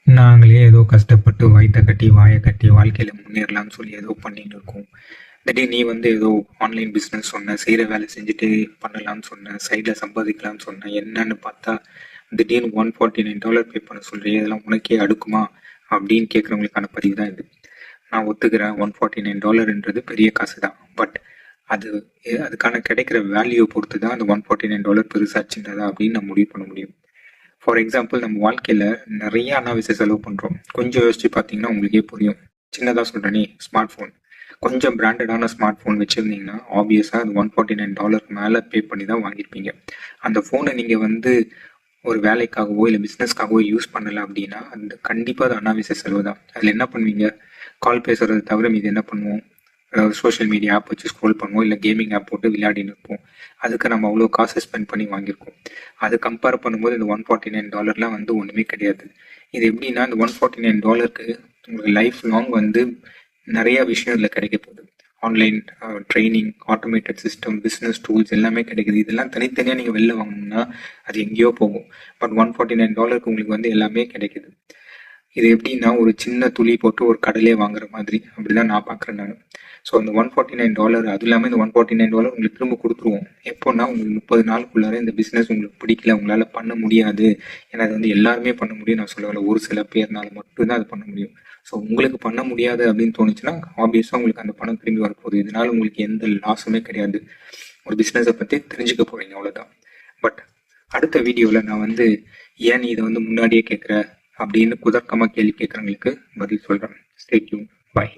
நாங்களே ஏதோ கஷ்டப்பட்டு வயிற்ற கட்டி வாயை கட்டி வாழ்க்கையில் முன்னேறலாம்னு சொல்லி ஏதோ பண்ணிட்டு இருக்கோம். திடீர்னு நீ வந்து ஏதோ ஆன்லைன் பிஸ்னஸ் சொன்ன, செய்கிற வேலை செஞ்சுட்டு பண்ணலாம்னு சொன்ன, சைடில் சம்பாதிக்கலாம்னு சொன்ன, என்னன்னு பார்த்தா திடீர்னு $149 பே பண்ண சொல்றியே, இதெல்லாம் உனக்கே அடுக்குமா அப்படின்னு கேட்குறவங்களுக்கான பதிவு தான் இது. நான் ஒத்துக்கிறேன், $149ன்றது பெரிய காசு தான். பட் அது அதுக்கான கிடைக்கிற வேல்யூ பொறுத்து தான் அந்த $149 பெருசா சின்னதா அப்படின்னு நம்ம முடிவு பண்ண முடியும். ஃபார் எக்ஸாம்பிள், நம்ம வாழ்க்கையில் நிறைய அனாவசிய செலவு பண்ணுறோம். கொஞ்சம் யோசிச்சு பார்த்தீங்கன்னா உங்களுக்கே புரியும். சின்னதாக சொல்கிறேனே, ஸ்மார்ட் ஃபோன். கொஞ்சம் பிராண்டடான ஸ்மார்ட் ஃபோன் வச்சுருந்தீங்கன்னா ஆப்வியஸாக அது $149 மேலே பே பண்ணி தான் வாங்கியிருப்பீங்க. அந்த ஃபோனை நீங்கள் வந்து ஒரு வேலைக்காகவோ இல்லை பிஸ்னஸ்க்காகவோ யூஸ் பண்ணலை அப்படின்னா அந்த கண்டிப்பாக அது அனாவசிய செலவு தான். அதில் என்ன பண்ணுவீங்க? கால் பேசுறது தவிர மீது என்ன பண்ணுவோம்? சோஷியல் மீடியா ஆப் வச்சு ஸ்க்ரோல் பண்ணுவோம், இல்லை கேமிங் ஆப் போட்டு விளையாடின்னு இருப்போம். அதுக்கு நம்ம அவ்வளோ காசு ஸ்பெண்ட் பண்ணி வாங்கியிருக்கோம். அது கம்பேர் பண்ணும்போது இந்த $149 வந்து ஒன்றுமே கிடையாது. இது எப்படின்னா, இந்த $149க்கு உங்களுக்கு லைஃப் லாங் வந்து நிறைய விஷயம் இதில் கிடைக்க போகுது. Online training, automated system, business tools எல்லாமே கிடைக்குது. இதெல்லாம் தனித்தனியாக நீங்கள் வெளில வாங்கணும்னா அது எங்கேயோ போகும். பட் $149க்கு உங்களுக்கு வந்து எல்லாமே கிடைக்குது. இது எப்படின்னா, ஒரு சின்ன துளி போட்டு ஒரு கடலே வாங்குற மாதிரி, அப்படிதான் நான் பார்க்குறேன் நான். ஸோ அந்த $149, அது இல்லாமல் இந்த $149 உங்களுக்கு திரும்ப கொடுத்துருவோம். எப்போன்னா, உங்களுக்கு 30 நாளுக்குள்ளார இந்த பிஸ்னஸ் உங்களுக்கு பிடிக்கல, உங்களால் பண்ண முடியாது. ஏன்னா அது வந்து எல்லாருமே பண்ண முடியும் நான் சொல்லவில்லை, ஒரு சில பேர்னால மட்டும்தான் அது பண்ண முடியும். ஸோ உங்களுக்கு பண்ண முடியாது அப்படின்னு தோணுச்சுன்னா ஆப்வியஸாக உங்களுக்கு அந்த பணம் திரும்பி வரப்போகுது. இதனால உங்களுக்கு எந்த லாஸுமே கிடையாது. ஒரு பிஸ்னஸை பற்றி தெரிஞ்சுக்க போகிறீங்க, அவ்வளோதான். பட் அடுத்த வீடியோவில் நான் வந்து ஏன் நீ இதை வந்து முன்னாடியே கேட்குற அப்படின்னு குதர்க்கமாக கேள்வி கேட்குறவங்களுக்கு பதில் சொல்கிறேன். Stay tune. பாய்.